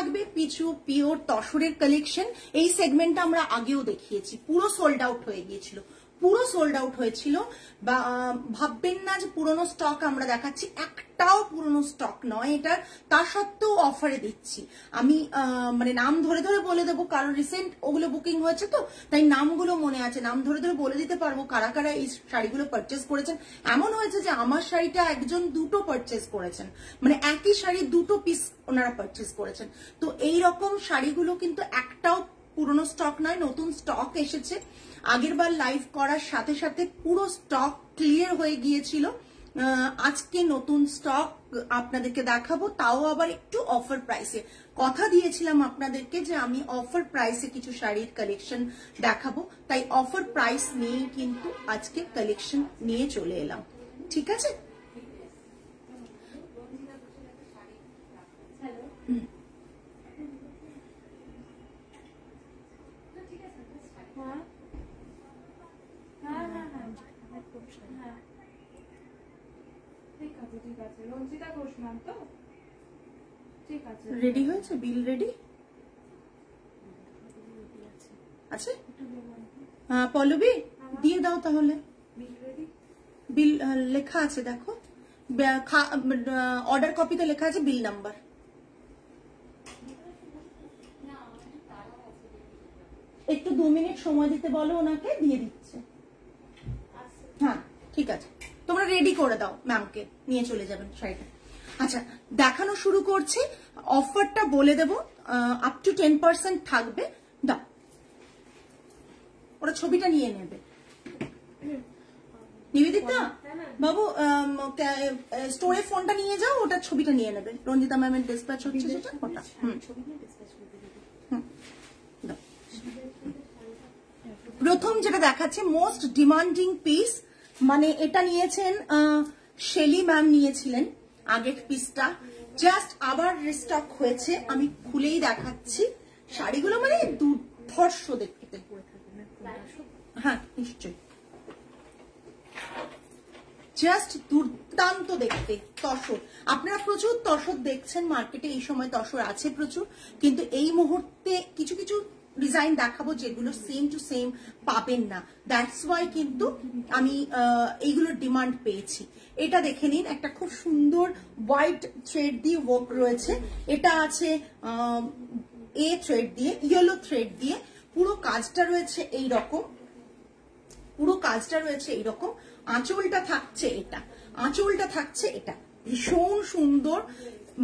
থাকবে পিছু pure তসরের collection. এই সেগমেন্টটা আমরা আগেও দেখিয়েছি, পুরো সোল্ড আউট হয়ে গিয়েছিল, পুরো সোল্ড আউট হয়েছিল। বা ভাববেন না যে পুরনো স্টক আমরা দেখাচ্ছি, একটাও পুরনো স্টক নয় এটা, তা সত্ত্বেও অফারে দিচ্ছি আমি। মানে নাম ধরে ধরে বলে দেবো, কারণ রিসেন্ট ওগুলো বুকিং হয়েছে তো তাই নামগুলো মনে আছে, নাম ধরে ধরে বলে দিতে পারবো কারা কারা এই শাড়িগুলো পারচেস করেছেন। এমন হয়েছে যে আমার শাড়িটা একজন দুটো পারচেস করেছেন, মানে একই শাড়ি দুটো পিস ওনারা পারচেস করেছেন। তো এই রকম শাড়িগুলো কিন্তু একটাও পুরনো স্টক নয়, নতুন স্টক এসেছে। আগের বার লাইভ করার সাথে সাথে পুরো স্টক ক্লিয়ার হয়ে গিয়েছিল। আজকে নতুন স্টক আপনাদেরকে দেখাবো, তাও আবার একটু অফার প্রাইসে। কথা দিয়েছিলাম আপনাদেরকে যে আমি অফার প্রাইসে কিছু শাড়ির কালেকশন দেখাবো, তাই অফার প্রাইস নিয়ে কিন্তু আজকে কালেকশন নিয়ে চলে এলাম। ঠিক আছে, রেডি হয়েছে? বিল রেডি আছে? পল্লবী দিয়ে দাও তাহলে, বিল লেখা আছে দেখো, অর্ডার কপিতে লেখা আছে বিল নাম্বার। একটু 2 মিনিট সময় দিতে বলো ওনাকে, দিয়ে দিচ্ছে। হ্যাঁ ঠিক আছে, তোমরা রেডি করে দাও, ম্যামকে নিয়ে চলে যাবেন শাড়িটা। আচ্ছা, দেখানো শুরু করছি। অফারটা বলে দেবো, আপ টু 10% থাকবে। দাও, ওরা ছবিটা নিয়ে নেবে। নিবেদিতা বাবু স্টোরে ফোনটা নিয়ে যাও, ওটা ছবিটা নিয়ে নেবে। রঞ্জিতা ম্যামের ডিসপ্যাচ হচ্ছে যেটা, ওটা। প্রথম যেটা দেখাচ্ছে মোস্ট ডিমান্ডিং পিস, মানে এটা নিয়েছেন শেলি ম্যাম, নিয়েছিলেন আগের পিসটা, জাস্ট আবার রিস্টক হয়েছে। আমি খুলেই দেখাচ্ছি শাড়িগুলো, মানে দুর্ধর্ষ দেখতে। হ্যাঁ নিশ্চয়ই, জাস্ট দুর্দান্ত দেখতে। তসর, আপনারা প্রচুর তসর দেখছেন মার্কেটে, এই সময় তসর আছে প্রচুর, কিন্তু এই মুহূর্তে কিছু কিছু ডিজাইন দেখাবো যেগুলো সেম টু সেম পাবেন না। দ্যাটস ওয়াই কিন্তু আমি এইগুলোর ডিমান্ড পেয়েছি। এটা দেখে নিন, একটা খুব সুন্দর হোয়াইট থ্রেড দিয়ে ওয়ার্ক রয়েছে। এটা আছে এ থ্রেড দিয়ে, ইয়েলো থ্রেড দিয়ে। পুরো কাজটা রয়েছে এই রকম, পুরো কাজটা রয়েছে এইরকম। আঁচলটা থাকছে এটা, আঁচলটা থাকছে এটা, ভীষণ সুন্দর,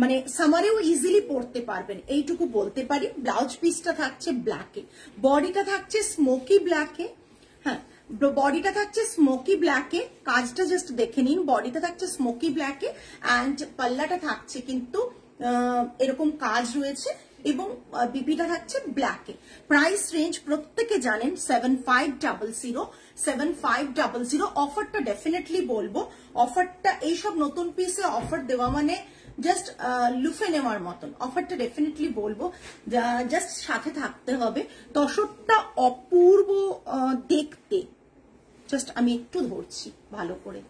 মানে সামারেও ইজিলি পরতে পারবেন এইটুকু বলতে পারি। ব্লাউজ পিসটা থাকছে ব্ল্যাকে, বডিটা থাকছে স্মোকি ব্ল্যাকে। হ্যাঁ, বডিটা থাকছে স্মোকি ব্ল্যাকে, কাজটা জাস্ট দেখে নিন। বডিটা থাকছে স্মোকি ব্ল্যাকে অ্যান্ড পাল্লাটা থাকছে কিন্তু এরকম কাজ রয়েছে, এবং বিপিটা থাকছে ব্ল্যাকে। প্রাইস রেঞ্জ প্রত্যেকে জানেন 7500, 7500। অফারটা ডেফিনেটলি বলবো, অফারটা এইসব নতুন পিসে অফার দেওয়া মানে জাস্ট লুফে নেওয়ার মতন। অফারটা ডেফিনেটলি বলবো, জাস্ট সাথে থাকতে হবে। তসরটা অপূর্ব দেখতে, জাস্ট আমি একটু ধরছি ভালো করে।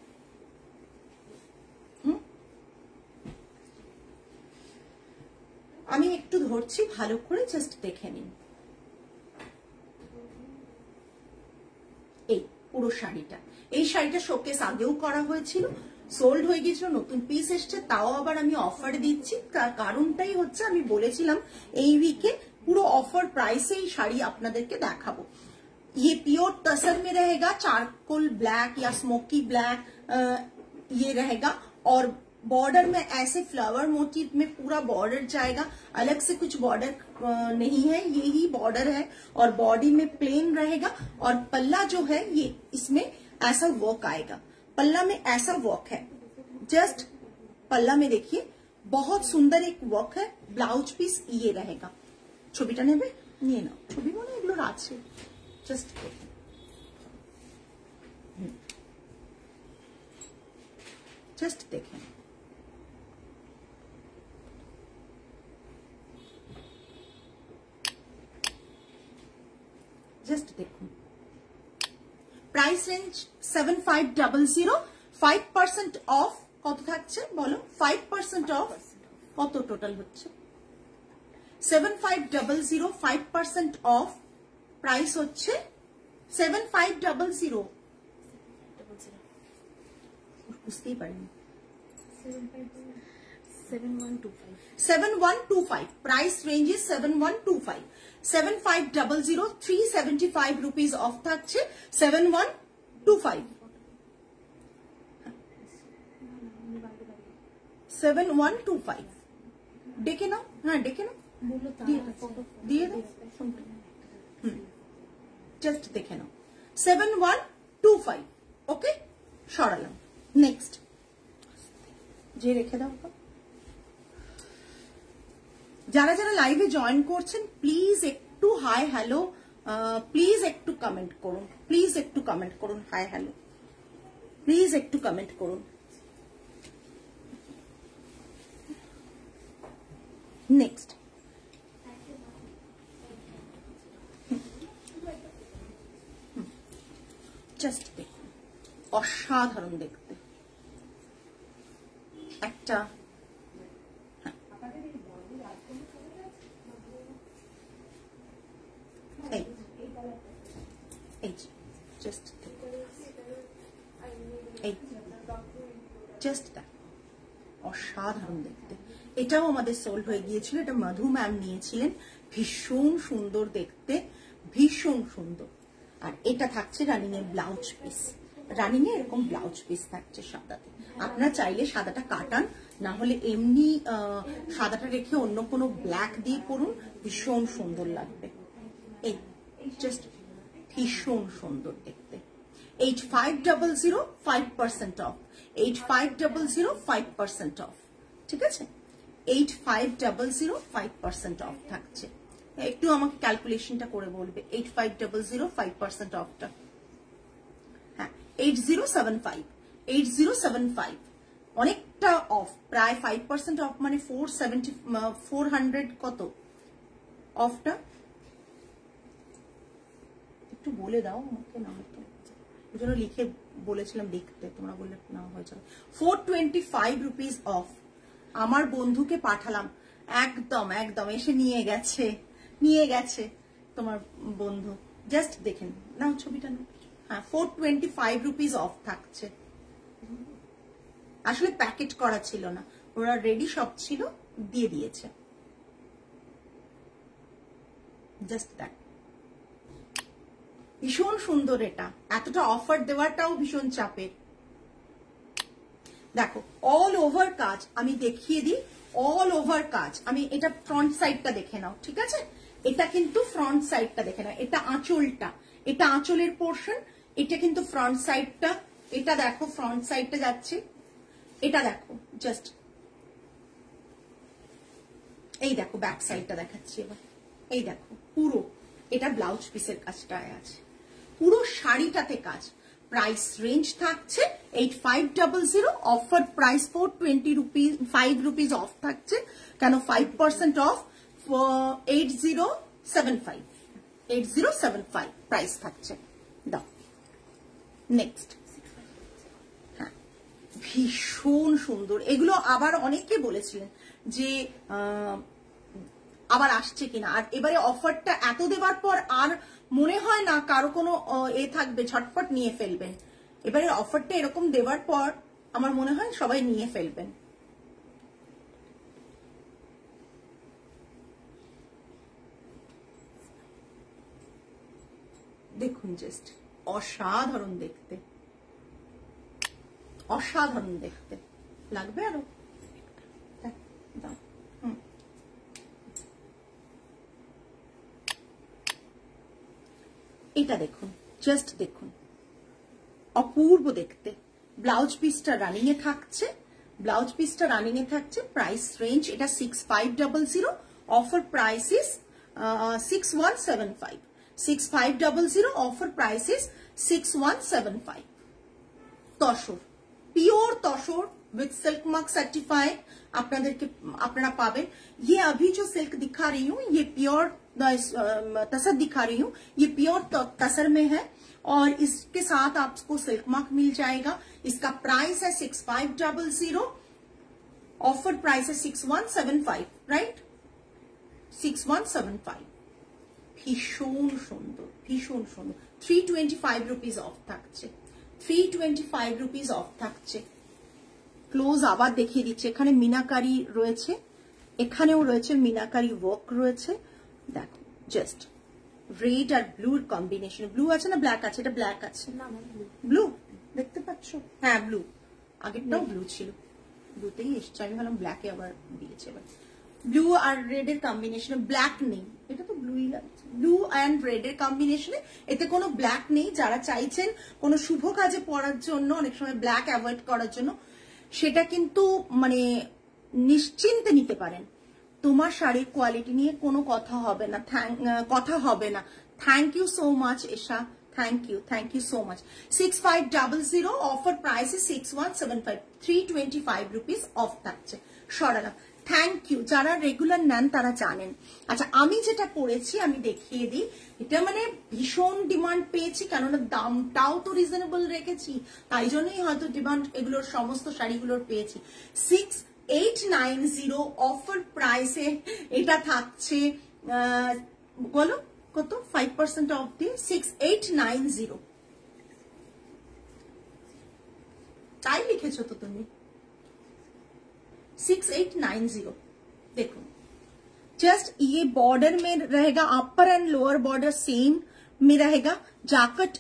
আমি একটু ধরছি ভালো করে, জাস্ট দেখে নিন। এই পুরো শাড়িটা, এই শাড়িটা শোকেস আগেও করা হয়েছিল, সোল্ড হয়ে গিয়েছিল, নতুন পিস এসছে, তাও আবার আমি অফারে দিচ্ছি। তার কারণটাই হচ্ছে আমি বলেছিলাম এই উইকে পুরো অফার প্রাইসে এই শাড়ি আপনাদেরকে দেখাবো। ये प्योर तसर में रहेगा, चारकोल ब्लैक या स्मोकी ब्लैक ये रहेगा, और बॉर्डर में ऐसे फ्लावर मोटिव में पूरा बॉर्डर जाएगा, अलग से कुछ बॉर्डर नहीं है, यही बॉर्डर है, और बॉडी में प्लेन रहेगा। और पल्ला जो है ये इसमें ऐसा वर्क आएगा, पल्ला में ऐसा वर्क है, जस्ट पल्ला में देखिए बहुत सुंदर एक वर्क है। ब्लाउज पीस ये रहेगा। ছবিটা নেবে, নিয়ে নাও ছবি, মনে এগুলোর আছে, জাস্ট জাস্ট দেখেন। জাস্ট দেখুন, প্রাইস রেঞ্জ 7500, 5% অফ। কত থাকছে বলো? 5% অফ কত টোটাল হচ্ছে? 7500 5% অফ প্রাইস হচ্ছে 7500 বুঝতেই পারিনি 7125 price range is 7125 7500 375 rupees off থাকছে 7125 7125 ডেকে নাও, হ্যাঁ ডেকে নাও, দিয়ে দাও, জাস্ট দেখে নাও 7125 ওকে সরালাম। নেক্সট যে রেখে দাও। যারা যারা লাইভে জয়েন করছেন প্লিজ একটু হাই হ্যালো, প্লিজ একটু কমেন্ট করুন, প্লিজ একটু কমেন্ট করুন, হাই হ্যালো প্লিজ একটু কমেন্ট করুন। নেক্সট জাস্ট দেখুন, অসাধারণ দেখতে একটা অসাধারণ দেখতে। এটাও আমাদের সোল্ড হয়ে গিয়েছিল, এটা মধু ম্যাম নিয়েছিলেন, ভীষণ সুন্দর দেখতে, ভীষণ সুন্দর। আর এটা থাকছে রানিং এর ব্লাউজ পিস, রানিং এ এরকম ব্লাউজ পিস থাকছে সাদাতে। আপনারা চাইলে সাদাটা কাটান, না হলে এমনি সাদাটা রেখে অন্য কোনো ব্ল্যাক দিয়ে পরুন, ভীষণ সুন্দর লাগবে। এই জাস্ট ভীষণ সুন্দর দেখতে। 8500 5% অফ, 8500 5% অফ, ঠিক আছে 8500 5% অফ থাকছে। একটু আমাকে ক্যালকুলেশনটা করে বলবে 8500 5% অফটা। হ্যাঁ 8075 8075 অনেকটা অফ, প্রায় 5% অফ, মানে 470 400 কত অফটা একটু বলে দাও আমাকে, না হতো ওই জন্য লিখে বলেছিলাম দেখতে, তোমরা বললে না হয়ে যাবে। 425 রুপিস অফ আমার বন্ধুকে পাঠালাম, একদম একদম এসে নিয়ে গেছে তোমার বন্ধু, জাস্ট দেখেন না ছবিটা না। হ্যাঁ 425 রুপিস অফ থাকছে। আসলে প্যাকেট করা ছিল না, ওরা রেডি সব ছিল, দিয়ে দিয়েছে। জাস্ট দ্যাট, ভীষণ সুন্দর। এটা এতটা অফার দেওয়াটাও ভীষণ চাপের। দেখো অল ওভার কাজ আমি দেখিয়ে দিই, অল ওভার কাজ। আমি এটা ফ্রন্ট সাইডটা দেখে নাও, ঠিক আছে, এটা কিন্তু ফ্রন্ট সাইডটা দেখে নাও, এটা আঁচলটা, এটা আঁচলের পোর্শন, এটা কিন্তু ফ্রন্ট সাইডটা। এটা দেখো ফ্রন্ট সাইডটা যাচ্ছে, এটা দেখো জাস্ট, এই দেখো ব্যাক সাইডটা দেখাচ্ছি এবার, এই দেখো পুরো এটা ব্লাউজ পিসের কাজটা আছে, পুরো শাড়িটাতে কাজ। প্রাইস রেঞ্জ থাকছে 8500, offer price 420 rupees, 5 rupees off থাকছে, কেন 5% অফ 8075 8075 প্রাইস থাকছে। দাও নেক্সট। হ্যাঁ ভীষণ সুন্দর এগুলো। আবার অনেকে বলেছিলেন যে আবার আসছে কিনা, আর এবারে অফারটা এত দেওয়ার পর আর মনে হয় না কারো কোনো এ থাকবে, ঝটপট নিয়ে ফেলবেন। এবারে অফারটা এরকম দেওয়ার পর আমার মনে হয় সবাই নিয়ে ফেলবেন। দেখুন জাস্ট অসাধারণ দেখতে, অসাধারণ দেখতে লাগবে। আরো দাও, এটা দেখুন, জাস্ট দেখুন অপূর্ব দেখতে। ব্লাউজ পিসটা রানিং এ থাকছে, ব্লাউজ পিসটা রানিং এ থাকছে। প্রাইস রেঞ্জ এটা 6500, offer price is 6175 6500, offer price is 6175। Tussar, pure tussar with silk mark certified আপনারা পাবেন। ये अभी जो सिल्क दिखा रही हूँ ये प्योर तसर दिखा रही हूँ, ये प्योर तसर में है और इसके साथ आपको सिल्क मार्क मिल जाएगा। इसका प्राइस है 6500, ऑफर प्राइस है 6175, राइट 6175, ভীষণ সুন্দর, ভীষণ সুন্দর। 325 রুপিস অফ থাকছে, 325 রুপিস অফ থাকছে। ক্লোজ আবার দেখিয়ে দিচ্ছে, এখানে মিনাকারি রয়েছে, এখানেও রয়েছে মিনাকারি ওয়ার্ক রয়েছে। দেখো জাস্ট রেড আর ব্লুর কম্বিনেশন। ব্লু আছে না ব্ল্যাক আছে? এটা ব্ল্যাক আছে, ব্লু দেখতে পাচ্ছ? হ্যাঁ ব্লু, আগেরটাও ব্লু ছিল, ব্লুতেই এসছে। আমি ভাবলাম ব্ল্যাকে আবার দিয়েছে। এবার ব্লু আর রেড এর কম্বিনেশনে, ব্ল্যাক নেই, এটা তো ব্লুই লাগছে, ব্লু অ্যান্ড রেড এর কম্বিনেশনে, এতে কোনো ব্ল্যাক নেই। যারা চাইছেন কোনো শুভ কাজে পরার জন্য, অনেক সময় ব্ল্যাক অ্যাভয়েড করার জন্য, সেটা কিন্তু মানে নিশ্চিন্তে নিতে পারেন। তোমার শাড়ির কোয়ালিটি নিয়ে কোনো কথা হবে না, thank you so much Esha, thank you so much. 6500, offer price 6175, 325 rupees off থাকছে। সরালাম, থ্যাংক ইউ। যারা রেগুলার নেন তারা জানেন। আচ্ছা, আমি যেটা করেছি আমি দেখিয়ে দিই। এটা মানে ভীষণ ডিমান্ড পেয়েছি, কেননা দামটাও তো রিজনেবল রেখেছি, তাই জন্যই হয়তো ডিমান্ড এগুলোর সমস্ত শাড়িগুলোর পেয়েছি। 6890 অফার প্রাইসে এটা থাকছে, বলো কত? 5% অফ দিয়ে 6890। তাই লিখেছো তো তুমি, 6890। देखो जस्ट ये बॉर्डर में रहेगा, अपर एंड लोअर बॉर्डर सेम में रहेगा, जाकट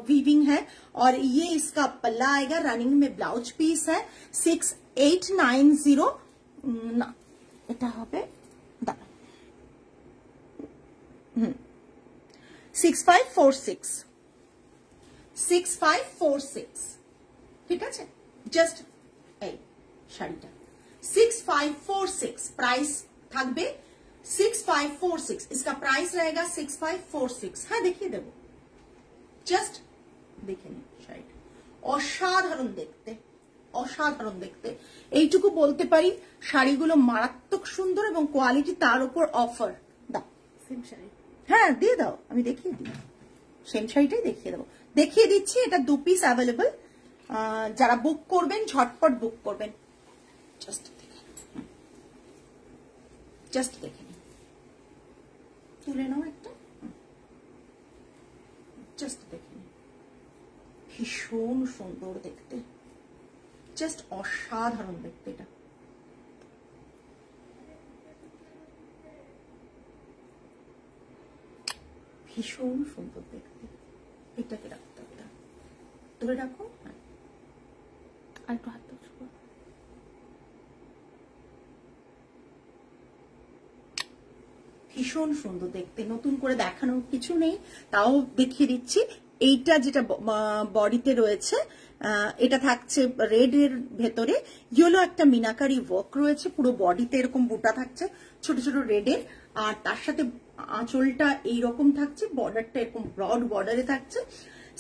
वीविंग है, और ये इसका पल्ला आएगा, रनिंग में ब्लाउज पीस है। 6890 ना, এটা হবে 6546, 6546, ঠিক আছে? জাস্ট এই শাড়িটা 6546 प्राइस থাকবে, 6546 इसका प्राइस रहेगा 6546। हाँ देखिए देवो, जस्ट देखे निন শাড়িটা, অসাধারণ দেখতে, অসাধারণ দেখতে। এইটুকু বলতে পারি, শাড়িগুলো মারাত্মক সুন্দর এবং কোয়ালিটি তার উপর অফার। দাও সেম শাড়ি, হ্যাঁ দিয়ে দাও, আমি দেখিয়ে দিই, সেম শাড়িটাই দেখিয়ে দেবো, দেখিয়ে দিচ্ছি। এটা 2 পিস অ্যাভেলেবল, যারা বুক করবেন ঝটপট বুক করবেন। জাস্ট দেখে নিন, তুলে নাও একটা, জাস্ট দেখে নিন, ভীষণ সুন্দর দেখতে, জাস্ট অসাধারণ দেখতে। এটা ভীষণ সুন্দর দেখতে। এটাকে রাখতে হবে, ধরে রাখো, আর একটু হাত ধরো। ভীষণ সুন্দর দেখতে, নতুন করে দেখানোর কিছু নেই, তাও দেখিয়ে দিচ্ছি। এইটা যেটা বডিতে রয়েছে, এটা থাকছে রেড এর ভেতরে ইয়েলো একটা মিনাকারি ওয়ার্ক রয়েছে, পুরো বডিতে এরকম বুটা থাকছে ছোট ছোট রেডের, আর তার সাথে আঁচলটা এইরকম থাকছে, বর্ডারটা এরকম ব্রড বর্ডারে থাকছে।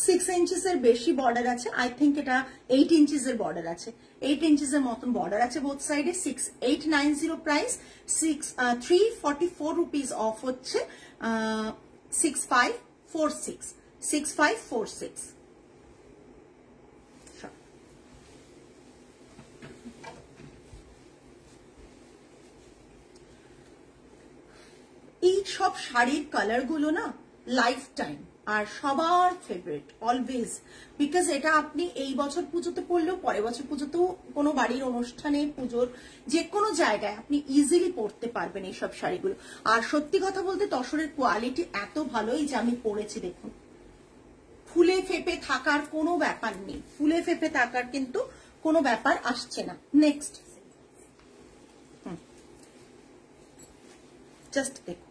6 ইঞ্চিসের বেশি বর্ডার আছে, আই থিঙ্ক এটা 8 ইঞ্চিসের বর্ডার আছে, 8 ইঞ্চিসের মতন বর্ডার আছে বোথ সাইডে। 6890 প্রাইস, 344 রুপিস অফ হচ্ছে, 6546, 6546। এই সব শাড়ির কালার গুলো না লাইফ টাইম আর সবার ফেভারিট অলওয়েজ, বিকজ এটা আপনি এই বছর পুজোতে পরলেও পরের বছর পুজোতেও, কোনো বাড়ির অনুষ্ঠানে, পুজোর যে কোনো জায়গায় আপনি ইজিলি পরতে পারবেন এইসব শাড়িগুলো। আর সত্যি কথা বলতে তসরের কোয়ালিটি এত ভালোই যে আমি পরেছি, দেখুন ফুলে ফেপে থাকার কোনো ব্যাপার নেই, ফুলে ফেপে থাকার কিন্তু কোনো ব্যাপার আসছে না। নেক্সট, জাস্ট দেখুন,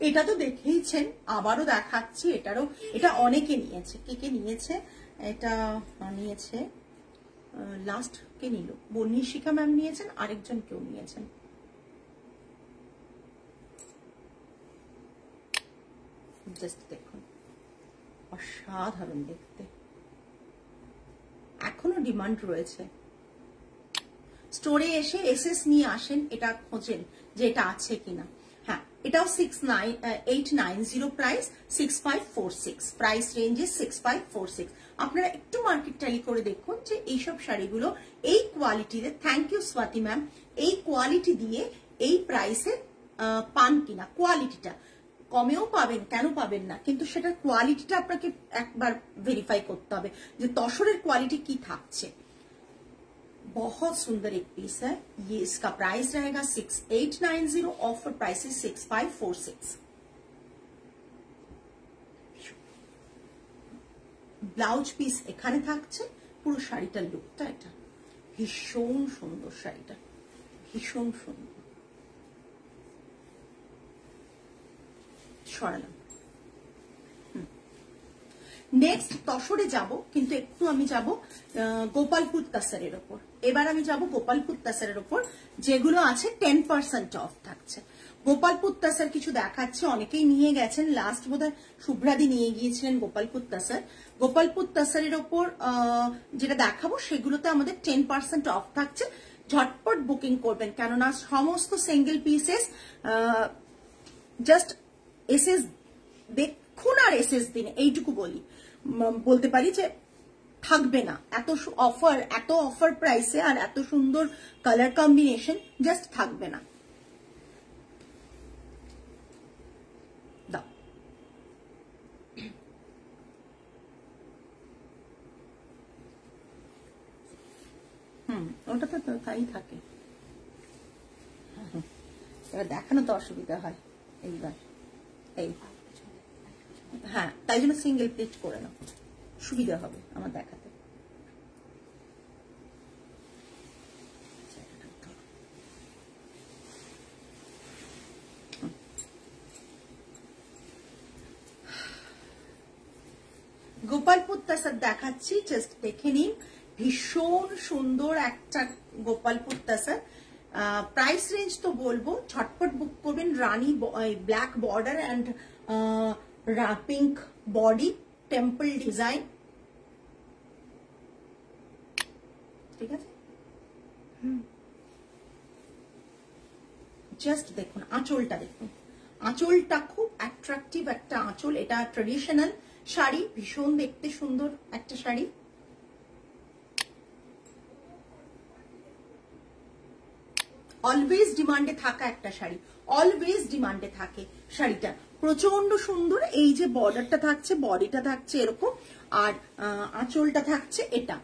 এটা তো দেখেইছেন, আবারও দেখাচ্ছি। এটা অনেকে নিয়েছে, কে নিয়েছে, এটা নিয়েছে লাস্ট কে নিল, বর্ণিশিখা ম্যাম নিয়েছেন, আরেকজন কেউ নিয়েছেন। জাস্ট দেখুন, অসাধারণ দেখতে, এখনো ডিমান্ড রয়েছে। স্টোরে এসে এসএস নিয়ে আসেন, এটা খোঁজেন যে এটা আছে কিনা। হ্যাঁ, এটাও 6890 প্রাইস, 6546 প্রাইস রেঞ্জে 6546। আপনারা একটু মার্কেট ট্যালি করে দেখুন যে এইসব শাড়িগুলো এই কোয়ালিটিতে, থ্যাংক ইউ স্বাতি ম্যাম, এই কোয়ালিটি দিয়ে এই প্রাইসে পান কিনা, কোয়ালিটিটা কমেও পাবেন, কেন পাবেন না, কিন্তু সেটার কোয়ালিটিটা আপনাকে একবার ভেরিফাই করতে হবে যে তসরের কোয়ালিটি কি থাকছে। बहुत सुंदर एक पीस है ये, इसका प्राइस रहेगा 6890, ऑफर प्राइस है 6546। ব্লাউজ পিস এখানে থাকছে, পুরো শাড়িটার লুকটা এটা ভীষণ সুন্দর, শাড়িটা ভীষণ সুন্দর। সরালাম। নেক্সট তসরে যাব, কিন্তু একটু আমি যাব গোপালপুর তাসারের ওপর। এবার আমি যাব গোপালপুর তাসারের ওপর, যেগুলো আছে 10% অফ থাকছে। গোপালপুর তাসার কিছু দেখাচ্ছে, অনেকেই নিয়ে গেছেন, লাস্ট বোধহয় শুভ্রাদি নিয়ে গিয়েছিলেন গোপালপুর তাসার। গোপালপুর তাসারের ওপর যেটা দেখাবো সেগুলোতে আমাদের 10% অফ থাকছে। ঝটপট বুকিং করবেন, কেননা সমস্ত সিঙ্গেল পিসেস জাস্ট এসএস দেখুন আর এসএস দিন, এইটুকু বলতে পারি যে থাকবে না এত অফার প্রাইসে আর এত সুন্দর কালার কম্বিনেশন, জাস্ট থাকবে না। দাও ওটা তো তাই থাকে, এবার দেখানো তো অসুবিধা হয় এইবার। এই হ্যাঁ, তাই জন্য সিঙ্গেল প্লেট করে নাও, সুবিধা হবে আমার দেখাতে। গোপালপুর তাসার দেখাচ্ছি, জাস্ট দেখে নিন, ভীষণ সুন্দর একটা গোপালপুর তাসার। প্রাইস রেঞ্জ তো বলবো, ঝটপট বুক করবেন। Rani black border and pink body, temple design, ঠিক আছে। জাস্ট দেখুন আঁচলটা, দেখুন আঁচলটা খুব অ্যাট্রাকটিভ একটা আঁচল। এটা ট্রেডিশনাল শাড়ি, ভীষণ দেখতে সুন্দর একটা শাড়ি। অলওয়েজ ডিমান্ডে থাকা একটা শাড়ি, অলওয়েজ ডিমান্ডে থাকে শাড়িটা, প্রচন্ড সুন্দর। এই যে বর্ডারটা থাকছে, বডিটা থাকছে এরকম, আর আঁচলটা থাকছে এটা,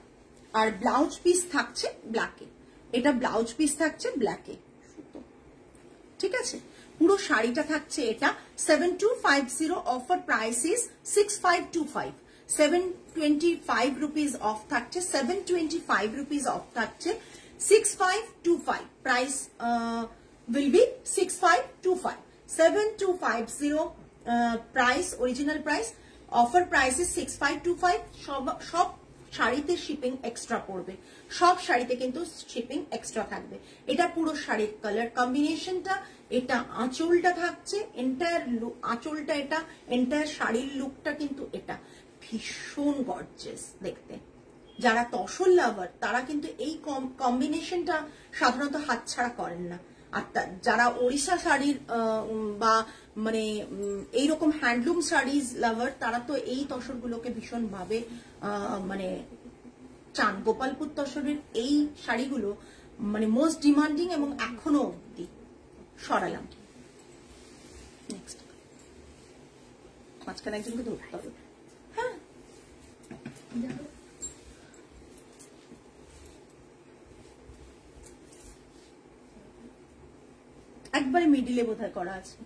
আর ব্লাউজ পিস থাকছে ব্ল্যাকে, এটা ব্লাউজ পিস থাকছে ব্ল্যাকে, ঠিক আছে। পুরো শাড়িটা থাকছে এটা 7250, offer price is 6525, 725 rupees off থাকছে, 725 রুপিস অফ থাকছে, 6525 price will be 6525, 7250 price, original price, offer price is 6525। সব শাড়িতে শিপিং এক্সট্রা পড়বে, সব শাড়িতে কিন্তু শিপিং এক্সট্রা থাকবে। এটা পুরো শাড়ির কালার কম্বিনেশনটা, এটা আঁচলটা থাকছে, এন্টায়ার আঁচলটা, এটা এন্টায়ার শাড়ির লুকটা কিন্তু এটা ভীষণ গর্জিয়াস দেখতে। যারা তসর লাভার তারা কিন্তু এই কম্বিনেশনটা সাধারণত হাতছাড়া করেন না। আর যারা ওড়িশা শাড়ির বা মানে এইরকম হ্যান্ডলুম শাড়িজ লাভার, তারা তো এই তসরগুলোকে ভীষণ ভাবে মানে চান। গোপালপুর তসরের এই শাড়িগুলো মানে মোস্ট ডিমান্ডিং এবং এখনো অব্দি। সরালাম। নেক্সট মাঝখানে একজনকে ধরতে হবে। হ্যাঁ, একবারে মিডিলে বোধহয় করা আছে।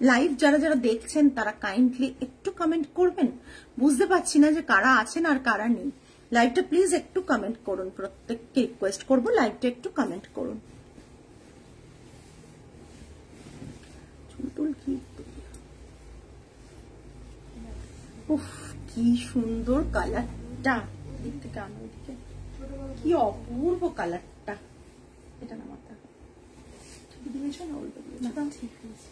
লাইভ যারা যারা দেখছেন তারা কাইন্ডলি একটু কমেন্ট করবেন, বুঝতে পারছি না যে কারা আছেন আর কারা নেই। লাইভটা প্লিজ একটু কমেন্ট করুন, প্রত্যেককে রিকোয়েস্ট করবো লাইভটা একটু কমেন্ট করুন। চুলটুল কি, উফ কি সুন্দর কালারটা, দিক থেকে আনো দিকে, কি অপূর্ব কালারটা। এটা না মাথা ঠিক দিয়েছ না উল্টো দিয়েছ? ঠিক আছে,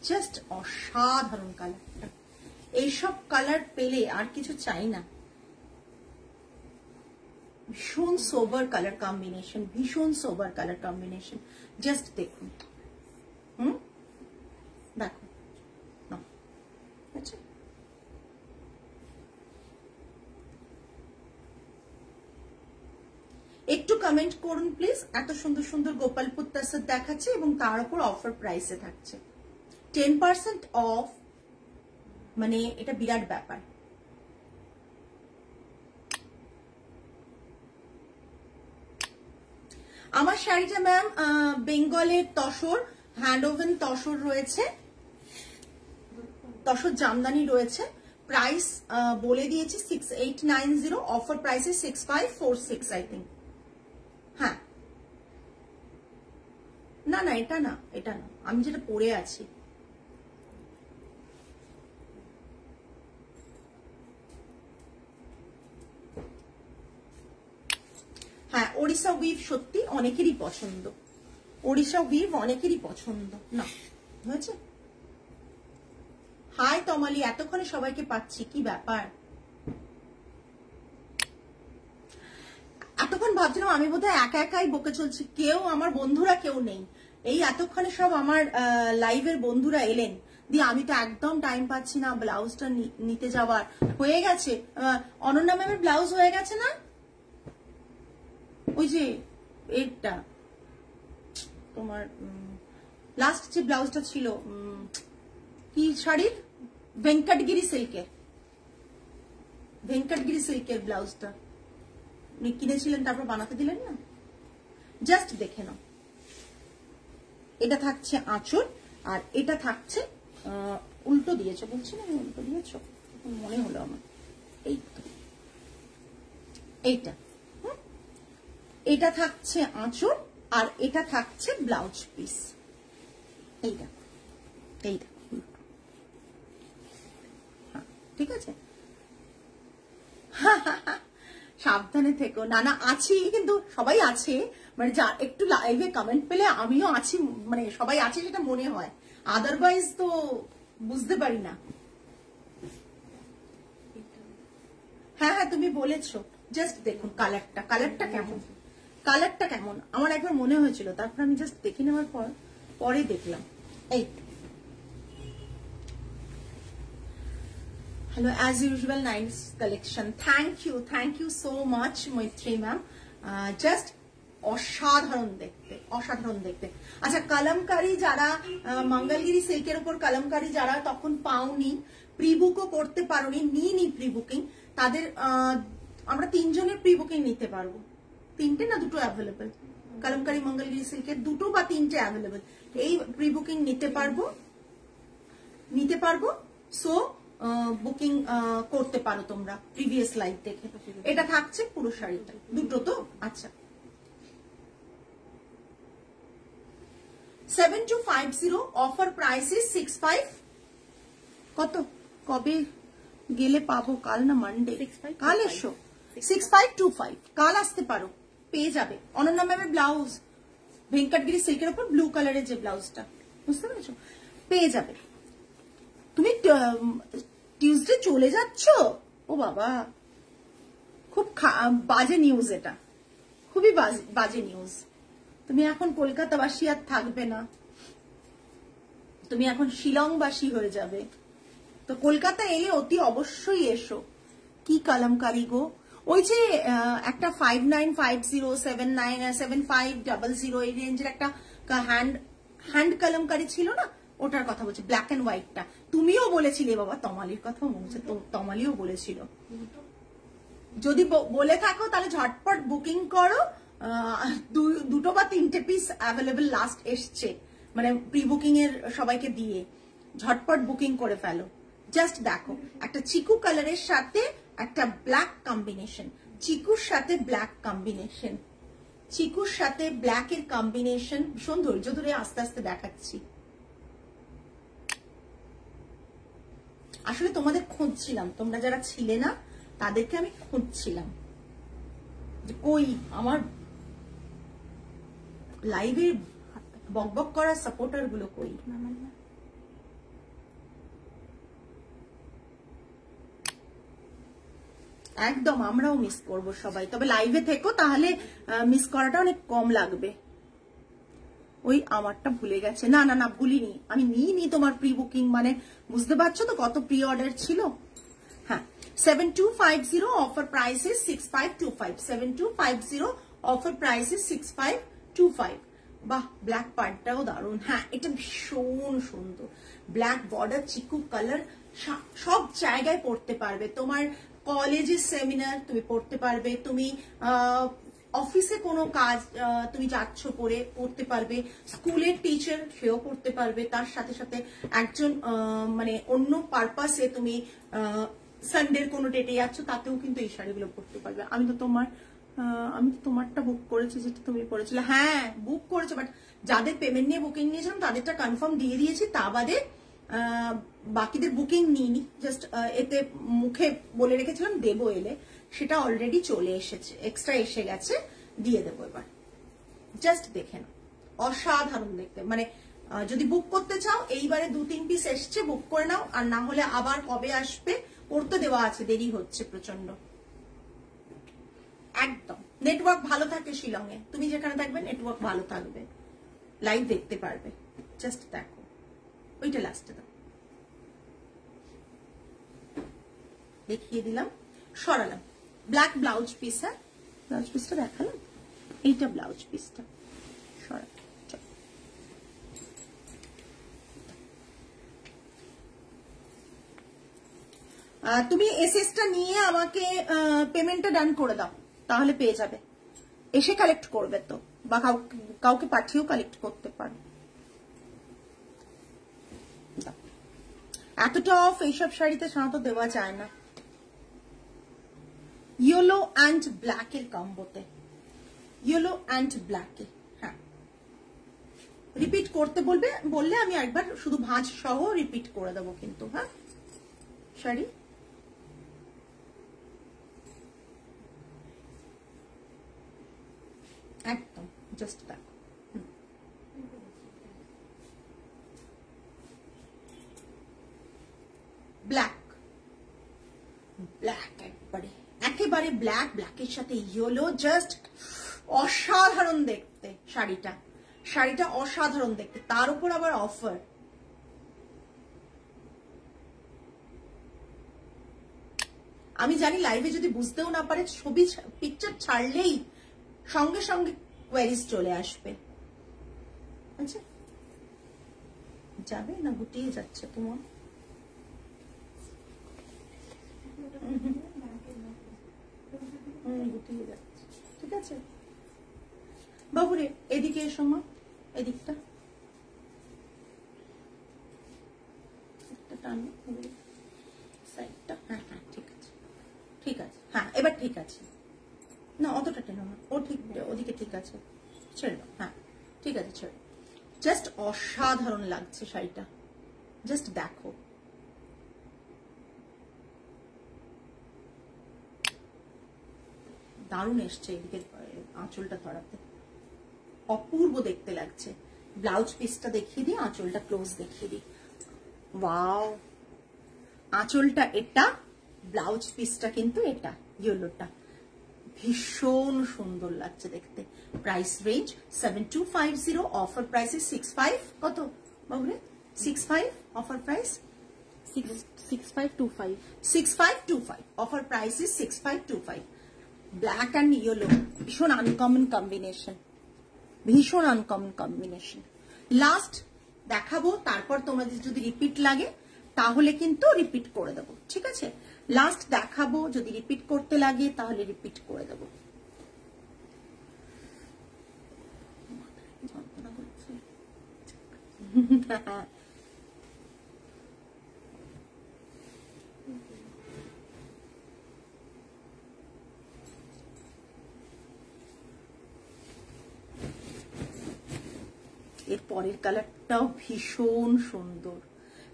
জাস্ট অসাধারণ কালারটা। এইসব কালার পেলে আর কিছু চাই না, ভীষণ সোবার কালার কম্বিনেশন, ভীষণ সোবার কালার কম্বিনেশন। জাস্ট দেখুন, দেখো আচ্ছা, একটু কমেন্ট করুন প্লিজ। এত সুন্দর সুন্দর গোপালপুর তাসার দেখাচ্ছে এবং তার উপর অফার প্রাইসে থাকছে 10% অফ, মানে এটা বিরাট ব্যাপার। আমার শাড়িটা ম্যাম বেঙ্গলের তসর, হ্যান্ড ওভেন তসর রয়েছে, তসর জামদানি রয়েছে। প্রাইস বলে দিয়েছি 6890, অফার প্রাইসে 6546 আই থিঙ্ক। হ্যাঁ, না না এটা না, এটা না, আমি যেটা পরে আছি। হ্যাঁ, ওড়িশা উইভ সত্যি অনেকেরই পছন্দ, ওড়িশা উইভ অনেকেরই পছন্দ। না হয়েছে। হাই তমালি, এতক্ষণে সবাইকে পাচ্ছি, কি ব্যাপার? এতক্ষণ ভাবছিলাম আমি বোধহয় একা একাই বকে চলছি, কেউ আমার বন্ধুরা কেউ নেই। এই এতক্ষণে সব আমার লাইভের বন্ধুরা এলেন, দিয়ে আমি তো একদম টাইম পাচ্ছি না ব্লাউজটা নিতে যাওয়ার। হয়ে গেছে অনন্যা ম্যামের ব্লাউজ হয়ে গেছে না? ওই যে এটা তোমার লাস্ট যে ব্লাউজটা ছিল কি শাড়ির, ভেঙ্কটগিরি সিল্কের, ভেঙ্কটগিরি সিল্কের ব্লাউজটা উনি কিনেছিলেন, তারপর বানাতে দিলেন না। জাস্ট দেখে নাও, এটা থাকছে আঁচল আর এটা থাকছে উল্টো দিয়েছো, বলছি না উল্টো দিয়েছো, মনে হলো আমার। এই তো এইটা, এটা থাকছে আঁচল আর এটা থাকছে ব্লাউজ পিস। এইটা এইটা হ্যাঁ, ঠিক আছে। সাবধানে থেকো। না না আছি, কিন্তু সবাই আছে, মানে যা একটু লাইভে কমেন্ট পেলে আমিও আছি, মানে সবাই আছে সেটা মনে হয়, আদারওয়াইজ তো বুঝতে পারি না। হ্যাঁ হ্যাঁ তুমি বলেছো। জাস্ট দেখুন কালারটা, কালারটা কেমন, কালারটা কেমন আমার একবার মনে হয়েছিল, তারপর আমি জাস্ট দেখে নেওয়ার পর পরে দেখলাম। এই hello, as usual nice collection. Thank you so much Maitri ma'am, just অসাধারণ দেখতে, অসাধারণ দেখতে। আচ্ছা, কলমকারি যারা মঙ্গলগিরি সিল্কের উপর কলমকারি যারা তখন পাওনি, প্রি বুকও করতে পারোনি, নিইনি প্রি বুকিং, তাদের আমরা 3 জনের প্রি বুকিং নিতে পারবো। 3টে না 2টো অ্যাভেলেবেল, কলমকারি মঙ্গলগিরি সিল্কের 2টো বা 3টে অ্যাভেলেবেল, এই প্রি বুকিং নিতে পারবো। সো বুকিং করতে পারো তোমরা প্রিভিয়াস লাইভ দেখে। এটা থাকছে পুরো শাড়িটা, 2টো তো। আচ্ছা, 7250, অফার প্রাইস ইজ 65 কত, কবে গেলে পাবো? কাল না মানডে? কাল এসো, 6525 কাল আসতে পারো, পেয়ে যাবে। অনন্যা ম্যামের ব্লাউজ ভেঙ্কটগিরি সিল্কের উপর ব্লু কালারের যে ব্লাউজটা, বুঝতে পেরেছো, পেয়ে যাবে। তুমি টিউসডে চলে যাচ্ছ? ও বাবা, খুব বাজে নিউজ এটা, খুবই বাজে নিউজ। তুমি এখন কলকাতাবাসী আর থাকবে না, তুমি এখন শিলংবাসী হয়ে যাবে। তো কলকাতা এলে অতি অবশ্যই এসো। কি কলমকারি গো, ওই যে একটা 5950 7500 এই রেঞ্জের একটা হ্যান্ড কলমকারি ছিল না, ওটার কথা বলছি, ব্ল্যাক এন্ড হোয়াইটটা। তুমিও বলেছিলে বাবা, তমালির কথাও মনে হচ্ছে, তমালিও বলেছিল। যদি বলে থাকো তাহলে ঝটপট বুকিং করো, 2টো বা 3টে পিস অ্যাভেলেবেল লাস্ট এসছে, মানে প্রি বুকিং এর সবাইকে দিয়ে ঝটপট বুকিং করে ফেলো। জাস্ট দেখো, একটা চিকু কালারের সাথে একটা ব্ল্যাক কম্বিনেশন, চিকুর সাথে ব্ল্যাক কম্বিনেশন, চিকুর সাথে ব্ল্যাক এর কম্বিনেশন, ভীষণ ধৈর্য ধরে আস্তে আস্তে দেখাচ্ছি। আসলে তোমাদের খুঁজছিলাম, তোমরা যারা ছিলে না তাদেরকে আমি খুঁজছিলাম, যে কই আমার লাইভে বকবক করা সাপোর্টার গুলো কই। একদম আমরাও মিস করব সবাই, তবে লাইভে থেকো, তাহলে মিস করাটা অনেক কম লাগবে। ওই আমারটা ভুলে গেছে। না না না, ভুলিনি, আমি নিইনি তোমার প্রি বুকিং, মানে বুঝতে পারছো তো কত প্রি অর্ডার ছিল। হ্যাঁ, 7250 offer price is 6525, 7250 offer price is 6525। বাহ, ব্ল্যাক পার্টটাও দারুণ। হ্যাঁ, এটা ভীষণ সুন্দর, ব্ল্যাক বর্ডার, চিকু কালার, সব জায়গায় পড়তে পারবে। তোমার কলেজের সেমিনার তুমি পড়তে পারবে, তুমি অফিসে কোনো কাজ তুমি যাচ্ছ পরে পড়তে পারবে, স্কুলের টিচার সেও পড়তে পারবে, তার সাথে সাথে একজন মানে অন্য পারপাসে তুমি সানডের কোনো ডেটে যাচ্ছ তাতেও কিন্তু এই শাড়িগুলো পড়তে পারবে। আমি তো তোমারটা বুক করেছি, যেটা তুমি পড়েছিলে। হ্যাঁ বুক করেছো, বাট যাদের পেমেন্ট নিয়ে বুকিং নিয়েছিলাম তাদেরটা কনফার্ম দিয়ে দিয়েছি, তা বাদে বাকিদের বুকিং নিইনি। জাস্ট এতে মুখে বলে রেখেছিলাম দেবো এলে, সেটা অলরেডি চলে এসেছে, এক্সট্রা এসে গেছে, দিয়ে দেবো এবার। জাস্ট দেখে নাও, অসাধারণ দেখতে। মানে যদি বুক করতে চাও, এইবারে 2-3 পিস এসছে, বুক করে নাও, আর না হলে আবার কবে আসবে পড়তে দেওয়া আছে, দেরি হচ্ছে প্রচন্ড। একদম নেটওয়ার্ক ভালো থাকে শিলংয়ে, তুমি যেখানে থাকবে নেটওয়ার্ক ভালো থাকবে, লাইভ দেখতে পারবে। জাস্ট দেখো, ওইটা লাস্টে দাও, দেখিয়ে দিলাম, সরালাম। ব্ল্যাক ব্লাউজ পিস, হ্যাঁ ব্লাউজ পিসটা দেখালাম, এইটা ব্লাউজ পিসটা সরালাম। তুমি এসএসটা নিয়ে আমাকে পেমেন্টটা ডান করে দাও, তাহলে পেয়ে যাবে। এসে কালেক্ট করবে তো, বা কাউকে পাঠিয়েও কালেক্ট করতে পারো। এতটা অফ এইসব শাড়িতে সাধারণত দেওয়া যায় না। ইয়েলো অ্যান্ড ব্ল্যাক এর কম্বোতে, ইয়েলো অ্যান্ড ব্ল্যাকে। হ্যাঁ, রিপিট করতে বললে আমি একবার শুধু ভাঁজ সহ রিপিট করে দেবো কিন্তু। হ্যাঁ, শাড়ি একদম জাস্ট দেখো, ব্ল্যাক ব্ল্যাক, একেবারে ব্ল্যাক, ব্ল্যাকের সাথে ইয়েলো, জাস্ট অসাধারণ দেখতে শাড়িটা, শাড়িটা অসাধারণ দেখতে, তার উপর আবার অফার। আমি জানি লাইভে যদি বুঝতেও না পারে, ছবি পিকচার ছাড়লেই সঙ্গে সঙ্গে কোয়েরিজ চলে আসবে। আচ্ছা, যাবে না গুটিয়ে যাচ্ছে তোমার? গুটিয়ে যাচ্ছে, ঠিক আছে বাবুরে। এদিকে এসো মা, এদিকটা টানো, সাইডটা। হ্যাঁ হ্যাঁ, ঠিক আছে ঠিক আছে, হ্যাঁ এবার ঠিক আছে। না অতটা টেনো না, ও ঠিক, ওদিকে ঠিক আছে, ছেড়ে দাও। হ্যাঁ ঠিক আছে, ছেড়ে। জাস্ট অসাধারণ লাগছে শাড়িটা, জাস্ট দেখো। দারুণ এসছে এদিকে আঁচলটা ধরাতে, অপূর্ব দেখতে লাগছে। ব্লাউজ পিসটা দেখিয়ে দিই, আঁচলটা ক্লোজ দেখিয়ে দিই। ওয়াও, আঁচলটা এটা, ব্লাউজ পিসটা কিন্তু এটা, ইয়েলোটা, ভীষণ সুন্দর লাগছে দেখতে। প্রাইস রেঞ্জ 7250, অফার প্রাইস 65, কত বাবুরে? 65, offer price 6525, 6525, offer price 6525। Black and yellow, ভীষণ আনকমন কম্বিনেশন, ভীষণ আনকমন কম্বিনেশন। লাস্ট দেখাবো, তারপর তোমাদের যদি রিপিট লাগে তাহলে কিন্তু রিপিট করে দেবো, ঠিক আছে? লাস্ট দেখাবো, যদি রিপিট করতে লাগে তাহলে রিপিট করে দেবো। এর পরের কালারটাও ভীষণ সুন্দর,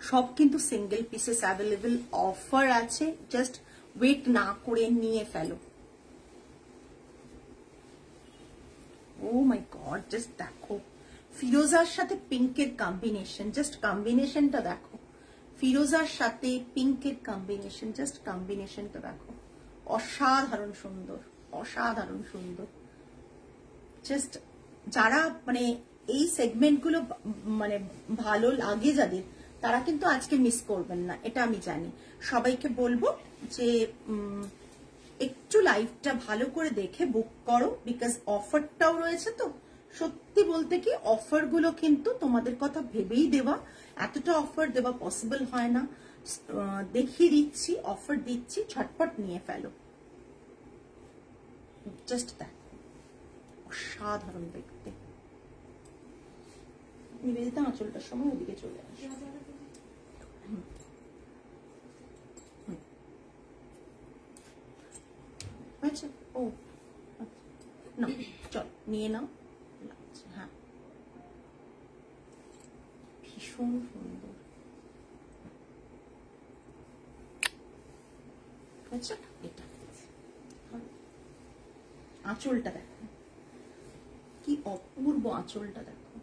সব কিন্তু সিঙ্গেল পিসেস অ্যাভেলেবল, অফার আছে, জাস্ট ওয়েট না করে নিয়ে ফেলো। ও মাই গড, জাস্ট দেখো, ফিরোজার সাথে পিঙ্কের কম্বিনেশন, জাস্ট কম্বিনেশনটা দেখো, ফিরোজার সাথে পিঙ্কের কম্বিনেশন, জাস্ট কম্বিনেশনটা দেখো, অসাধারণ সুন্দর, অসাধারণ সুন্দর। জাস্ট যারা মানে এই সেগমেন্টগুলো মানে ভালো লাগে যাদের, তারা কিন্তু আজকে মিস করবেন না, এটা আমি জানি। সবাইকে বলবো যে একটু লাইভটা ভালো করে দেখে বুক করো, বিকজ অফারটাও রয়েছে। তো সত্যি বলতে কি অফারগুলো কিন্তু তোমাদের কথা ভেবেই দেওয়া, এতটা অফার দেওয়া পসিবল হয় না। দেখিয়ে দিচ্ছি, অফার দিচ্ছি, ঝটপট নিয়ে ফেলো। জাস্ট দ্যাট, অসাধারণ দেখতে। নিবেদিতা আঁচলটার সময় ওদিকে চলে আসে। আচ্ছা, ও না, চল নিয়ে নাও। হ্যাঁ, ভীষণ সুন্দর। আচ্ছা, এটা আঁচলটা দেখো, কি অপূর্ব আঁচলটা দেখো।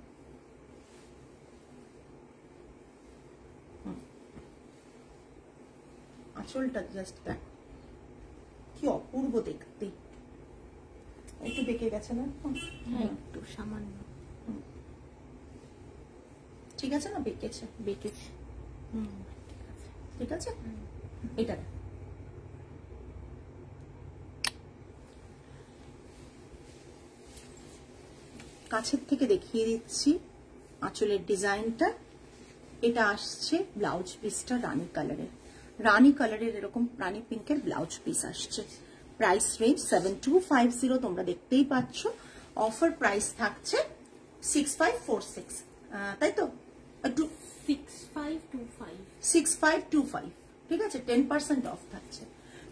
আঁচলটা জাস্ট দেখ, কি অপূর্ব দেখতে। একটু বেঁকে গেছে না? হ্যাঁ, একটু সামান্য। ঠিক আছে না? বেঁকেছে, বেঁকেছে। ঠিক আছে। এটা কাছের থেকে দেখিয়ে দিচ্ছি আঁচলের ডিজাইনটা। এটা আসছে ব্লাউজ পিসটা রানী কালারের, রানী কালারের এরকম রানী পিঙ্কের ব্লাউজ পিস আসছে। প্রাইস রেঞ্জ 7250, তোমরা দেখতেই পাচ্ছ। অফার প্রাইস থাকছে 6546, তাই তো? একটু 6525, ঠিক আছে। 10% অফ থাকছে,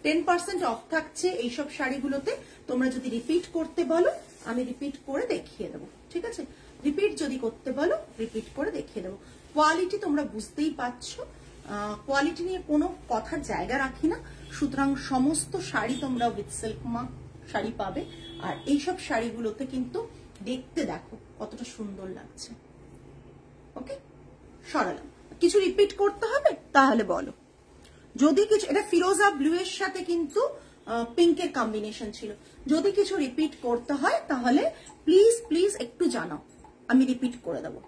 10% অফ থাকছে এইসব শাড়িগুলোতে। তোমরা যদি রিপিট করতে বলো, আমি রিপিট করে দেখিয়ে দেবো, ঠিক আছে। রিপিট যদি করতে বলো, রিপিট করে দেখিয়ে দেবো। কোয়ালিটি তোমরা বুঝতেই পারছো, কোয়ালিটি নিয়ে কোনো কথার জায়গা রাখি না। সুতরাং সমস্ত শাড়ি তোমরা উইথ সিল্ক মার্ক শাড়ি পাবে। আর এইসব শাড়িগুলোতে কিন্তু দেখতে দেখো কতটা সুন্দর লাগছে। ওকে, সরালাম। কিছু রিপিট করতে হবে তাহলে বলো। যদি কিছু, এটা ফিরোজা ব্লু এর সাথে কিন্তু পিঙ্কের কম্বিনেশন ছিল। যদি কিছু রিপিট করতে হয় তাহলে প্লিজ প্লিজ একটু জানাও, আমি রিপিট করে দেবো।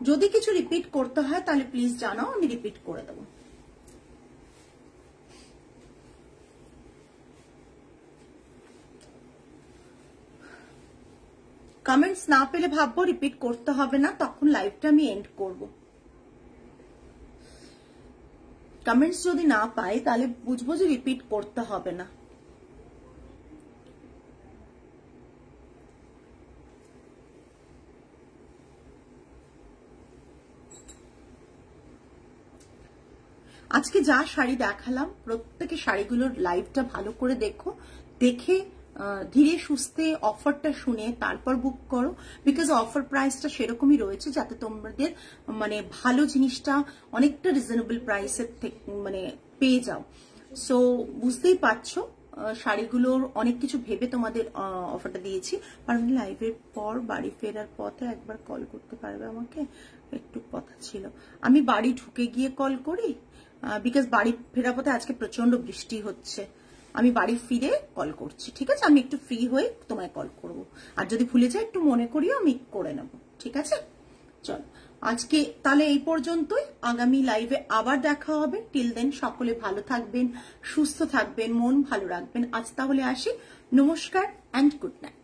যদি কিছু রিপিট করতে হয় তাহলে প্লিজ জানাও, আমি রিপিট করে দেবো। কমেন্টস না পেলে ভাববো রিপিট করতে হবে না, তখন লাইভটা আমি এন্ড করব। কমেন্টস যদি না পাই তাহলে বুঝবো যে রিপিট করতে হবে না। আজকে যা শাড়ি দেখালাম প্রত্যেকে শাড়িগুলোর লাইভটা ভালো করে দেখো, দেখে ধীরে সুস্থে অফারটা শুনে তারপর বুক করো। বিকজ অফার প্রাইসটা সেরকমই রয়েছে যাতে তোমাদের মানে ভালো জিনিসটা অনেকটা রিজনেবল প্রাইসের থেকে মানে পেয়ে যাও। সো বুঝতেই পারছো শাড়িগুলোর অনেক কিছু ভেবে তোমাদের অফারটা দিয়েছি। আর লাইভের পর বাড়ি ফেরার পথে একবার কল করতে পারবে আমাকে, একটু কথা ছিল। আমি বাড়ি ঢুকে গিয়ে কল করি, বিকজ বাড়ি ফেরার পথে আজকে প্রচন্ড বৃষ্টি হচ্ছে। আমি বাড়ি ফিরে কল করছি, ঠিক আছে? আমি একটু ফ্রি হয়ে তোমায় কল করব। আর যদি ভুলে যাই একটু মনে করিও, আমি করে নেব, ঠিক আছে? চলো আজকে তাহলে এই পর্যন্তই। আগামী লাইভে আবার দেখা হবে। টিল দেন সকলে ভালো থাকবেন, সুস্থ থাকবেন, মন ভালো রাখবেন। আজ তাহলে আসি। নমস্কার অ্যান্ড গুড নাইট।